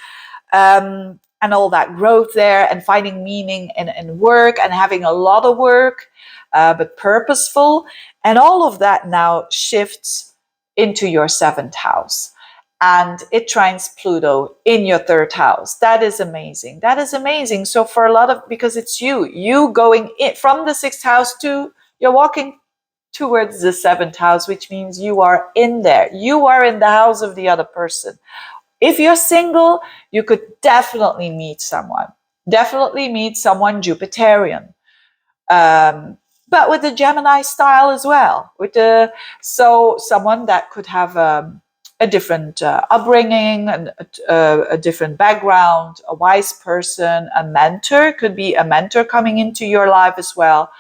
and all that growth there, and finding meaning in work and having a lot of work, but purposeful. And all of that now shifts into your seventh house. And it trines Pluto in your third house. That is amazing. That is amazing. So for a lot of, because it's you going in from the sixth house to, you're walking towards the seventh house, which means you are in there. You are in the house of the other person. If you're single, you could definitely meet someone. Definitely meet someone Jupiterian. but with the Gemini style as well. So someone that could have a different upbringing, a different background, a wise person, a mentor, could be a mentor coming into your life as well.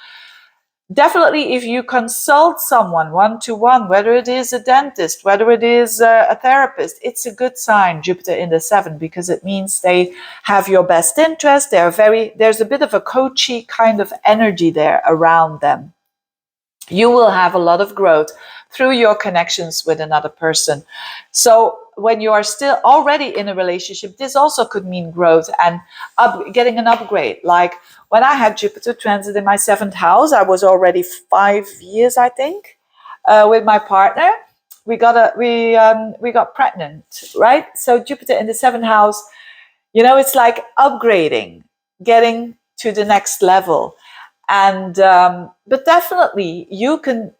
Definitely, if you consult someone one-to-one, whether it is a dentist, whether it is a therapist, it's a good sign, Jupiter in the 7th, because it means they have your best interest. There's a bit of a coachy kind of energy there around them. You will have a lot of growth through your connections with another person. So when you are still already in a relationship, this also could mean growth and getting an upgrade. Like when I had Jupiter transit in my 7th house, I was already 5 years, I think, with my partner. We got pregnant, right? So Jupiter in the 7th house, it's like upgrading, getting to the next level. And but definitely you can,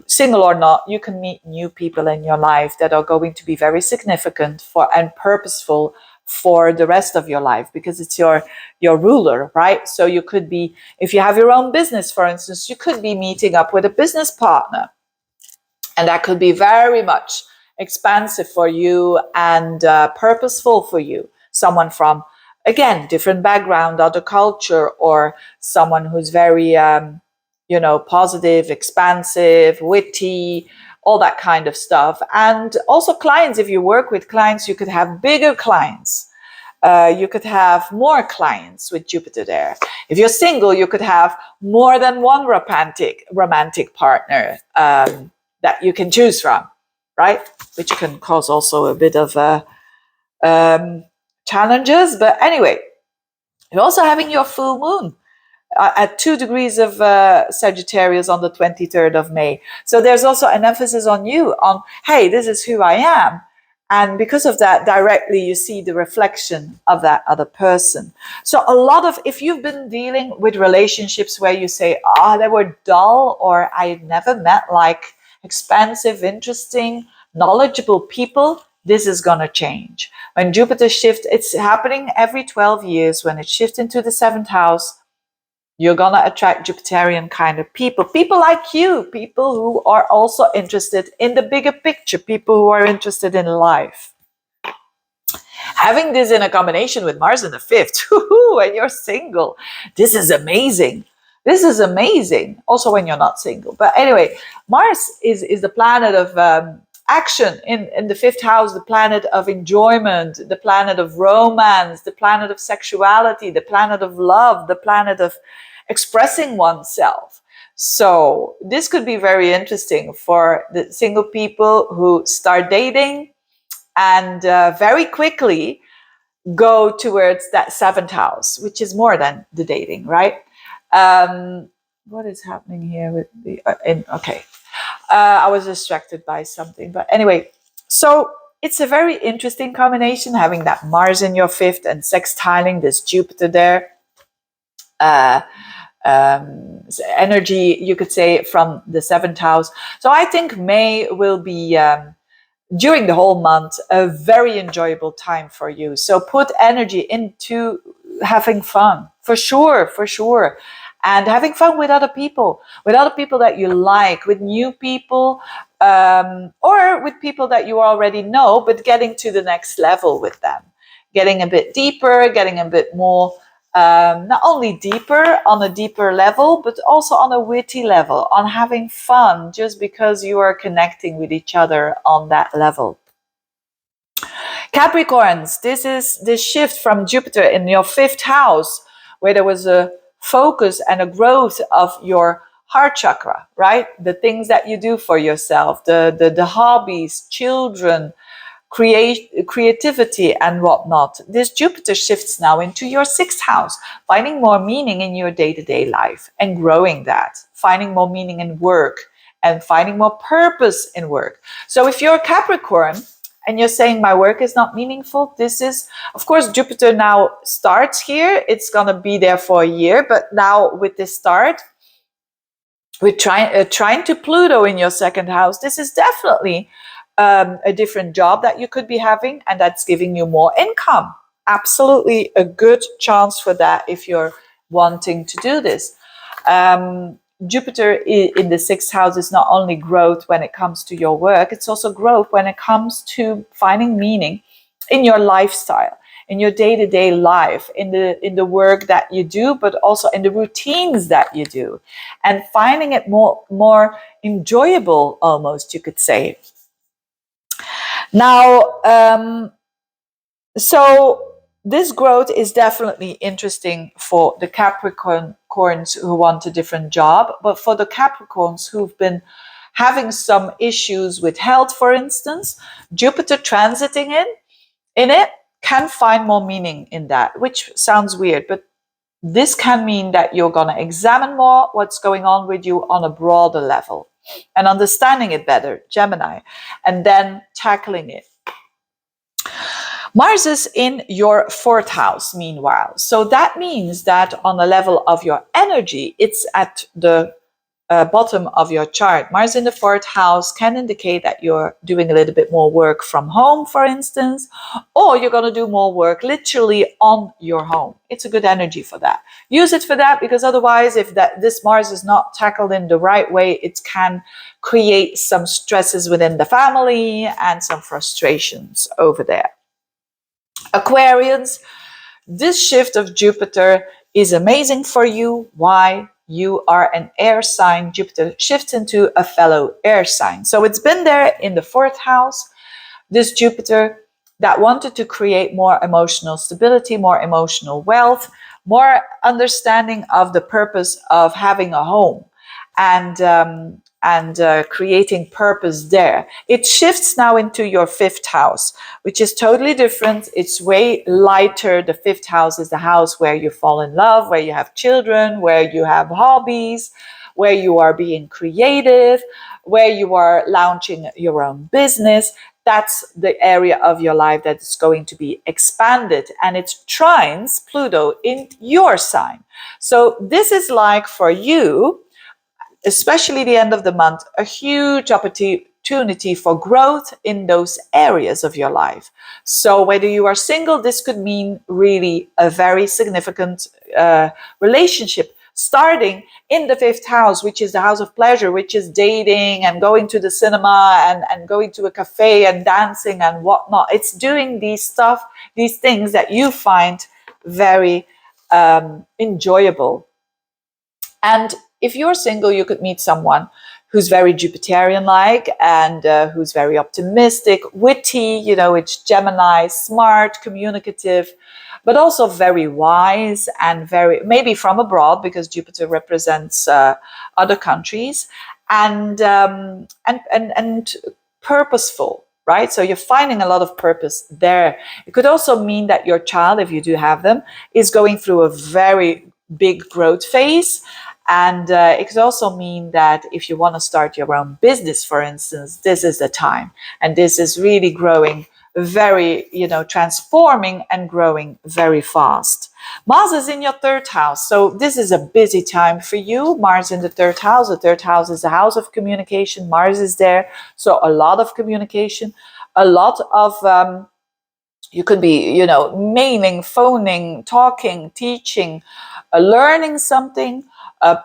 single or not, you can meet new people in your life that are going to be very significant and purposeful for the rest of your life, because it's your ruler, right? So you could be, if you have your own business, for instance, you could be meeting up with a business partner, and that could be very much expansive for you and purposeful for you. Someone from, again, different background, other culture, or someone who's very, positive, expansive, witty, all that kind of stuff. And also clients, if you work with clients, you could have bigger clients. You could have more clients with Jupiter there. If you're single, you could have more than one romantic partner that you can choose from, right? Which can cause also a bit of challenges. But anyway, you're also having your full moon at 2 degrees of Sagittarius on the 23rd of May. So there's also an emphasis on you, on, hey, this is who I am. And because of that, directly you see the reflection of that other person. So a lot of, if you've been dealing with relationships where you say, they were dull, or I never met like expansive, interesting, knowledgeable people, this is going to change. When Jupiter shifts, it's happening every 12 years. When it shifts into the 7th house, you're going to attract Jupiterian kind of people like you, people who are also interested in the bigger picture, people who are interested in life. Having this in a combination with Mars in the 5th, when you're single, this is amazing. This is amazing. Also when you're not single. But anyway, Mars is the planet of action in the 5th house, the planet of enjoyment, the planet of romance, the planet of sexuality, the planet of love, the planet of expressing oneself. So this could be very interesting for the single people who start dating and very quickly go towards that 7th house, which is more than the dating, right? What is happening here with the okay. I was distracted by something, but anyway, so it's a very interesting combination, having that Mars in your 5th and sextiling this Jupiter there. Energy, you could say, from the 7th house. So I think May will be, during the whole month, a very enjoyable time for you. So put energy into having fun, for sure. And having fun with other people that you like, with new people, or with people that you already know, but getting to the next level with them, getting a bit deeper, getting a bit more, not only deeper, on a deeper level, but also on a witty level, on having fun, just because you are connecting with each other on that level. Capricorns, this is the shift from Jupiter in your 5th house, where there was a focus and a growth of your heart chakra, right? The things that you do for yourself, the hobbies, children, creativity and whatnot. This Jupiter shifts now into your 6th house, finding more meaning in your day-to-day life and growing that, finding more meaning in work and finding more purpose in work. So if you're a Capricorn and you're saying my work is not meaningful, this is, of course, Jupiter now starts here. It's going to be there for a year, but now with this start, with trying to Pluto in your 2nd house, this is definitely a different job that you could be having, and that's giving you more income. Absolutely a good chance for that if you're wanting to do this. Jupiter in the sixth house is not only growth when it comes to your work, it's also growth when it comes to finding meaning in your lifestyle, in your day-to-day life, in the work that you do, but also in the routines that you do, and finding it more enjoyable, almost, you could say. Now, so this growth is definitely interesting for the Capricorns who want a different job, but for the Capricorns who've been having some issues with health, for instance, Jupiter transiting in it can find more meaning in that, which sounds weird, but this can mean that you're going to examine more what's going on with you on a broader level and understanding it better, Gemini, and then tackling it. Mars is in your fourth house, meanwhile. So that means that on the level of your energy, it's at the bottom of your chart. Mars in the fourth house can indicate that you're doing a little bit more work from home, for instance, or you're going to do more work literally on your home. It's a good energy for that. Use it for that, because otherwise, if this Mars is not tackled in the right way, it can create some stresses within the family and some frustrations over there. Aquarians, this shift of Jupiter is amazing for you. Why? You are an air sign. Jupiter shifts into a fellow air sign. So it's been there in the fourth house, this Jupiter that wanted to create more emotional stability, more emotional wealth, more understanding of the purpose of having a home and creating purpose there. It shifts now into your fifth house, which is totally different. It's way lighter. The fifth house is the house where you fall in love, where you have children, where you have hobbies, where you are being creative, where you are launching your own business. That's the area of your life that is going to be expanded, and it trines Pluto in your sign. So this is like for you, especially the end of the month, a huge opportunity for growth in those areas of your life. So whether you are single, this could mean really a very significant relationship starting in the fifth house, which is the house of pleasure, which is dating and going to the cinema and going to a cafe and dancing and whatnot. It's doing these things that you find very enjoyable. And if you're single, you could meet someone who's very Jupiterian-like and who's very optimistic, witty, it's Gemini, smart, communicative, but also very wise and very, maybe from abroad, because Jupiter represents other countries, and purposeful, right? So you're finding a lot of purpose there. It could also mean that your child, if you do have them, is going through a very big growth phase. And it could also mean that if you want to start your own business, for instance, this is the time. And this is really growing very, transforming and growing very fast. Mars is in your third house. So this is a busy time for you. Mars in the third house. The third house is the house of communication. Mars is there. So a lot of communication, a lot of, you could be, mailing, phoning, talking, teaching, learning something.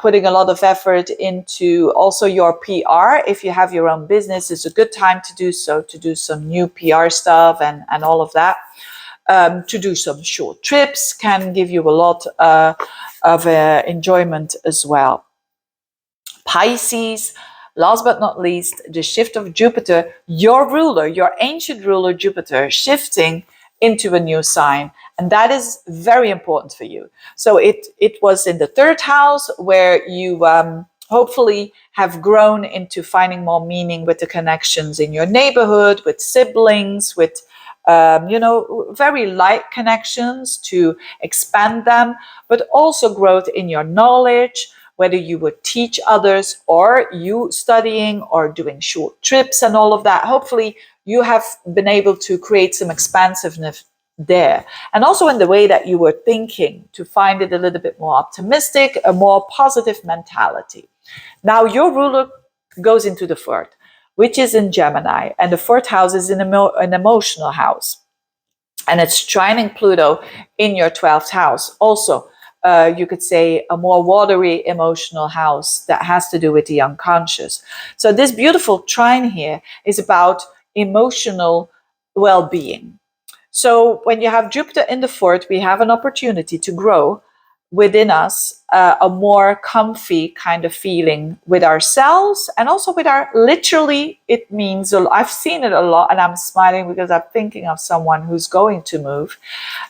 Putting a lot of effort into also your PR. If you have your own business, it's a good time to do so, to do some new PR stuff and all of that. To do some short trips can give you a lot of enjoyment as well. Pisces, last but not least, the shift of Jupiter, your ruler, your ancient ruler Jupiter, shifting into a new sign. And that is very important for you. So it was in the third house where you hopefully have grown into finding more meaning with the connections in your neighborhood, with siblings, with, very light connections to expand them, but also growth in your knowledge, whether you would teach others or you studying or doing short trips and all of that. Hopefully you have been able to create some expansiveness there. And also in the way that you were thinking, to find it a little bit more optimistic, a more positive mentality. Now your ruler goes into the fourth, which is in Gemini, and the fourth house is in an emotional house. And it's trining Pluto in your 12th house. Also you could say, a more watery emotional house that has to do with the unconscious. So this beautiful trine here is about emotional well-being. So when you have Jupiter in the fourth, we have an opportunity to grow within us a more comfy kind of feeling with ourselves and also with our, literally, it means, I've seen it a lot, and I'm smiling because I'm thinking of someone who's going to move.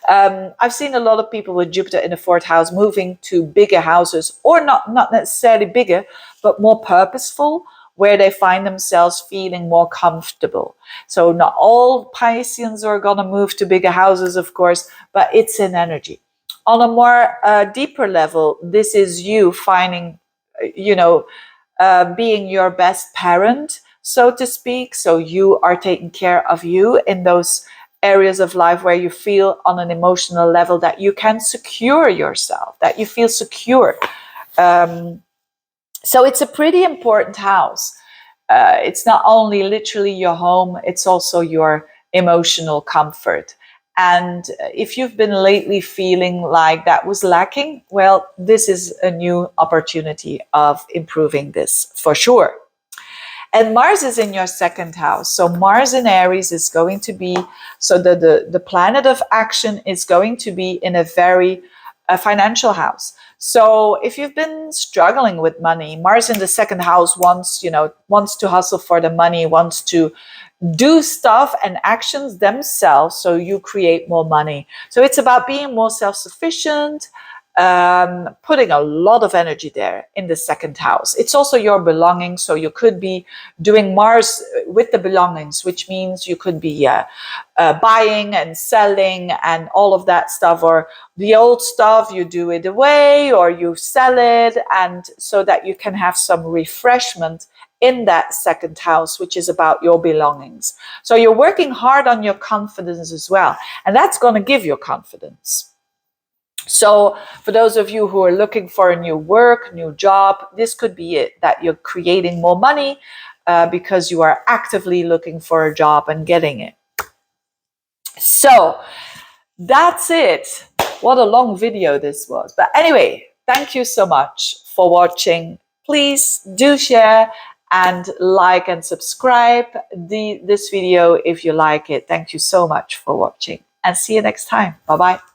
I've seen a lot of people with Jupiter in the fourth house moving to bigger houses, or not necessarily bigger, but more purposeful, where they find themselves feeling more comfortable. So not all Pisceans are going to move to bigger houses, of course, but it's an energy. On a more deeper level, this is you finding, being your best parent, so to speak. So you are taking care of you in those areas of life where you feel on an emotional level that you can secure yourself, that you feel secure. So it's a pretty important house. It's not only literally your home, it's also your emotional comfort. And if you've been lately feeling like that was lacking, well, this is a new opportunity of improving this for sure. And Mars is in your second house. So Mars in Aries is going to be, so the planet of action is going to be in a very financial house. So if you've been struggling with money, Mars in the second house wants to hustle for the money, wants to do stuff and actions themselves so you create more money. So it's about being more self-sufficient, putting a lot of energy there in the second house. It's also your belongings. So you could be doing Mars with the belongings, which means you could be buying and selling and all of that stuff, or the old stuff, you do it away or you sell it, and so that you can have some refreshment in that second house, which is about your belongings. So you're working hard on your confidence as well, and that's going to give you confidence. So for those of you who are looking for a new work, new job, this could be it, that you're creating more money because you are actively looking for a job and getting it. So that's it. What a long video this was. But anyway, thank you so much for watching. Please do share and like and subscribe this video if you like it. Thank you so much for watching, and see you next time. Bye-bye.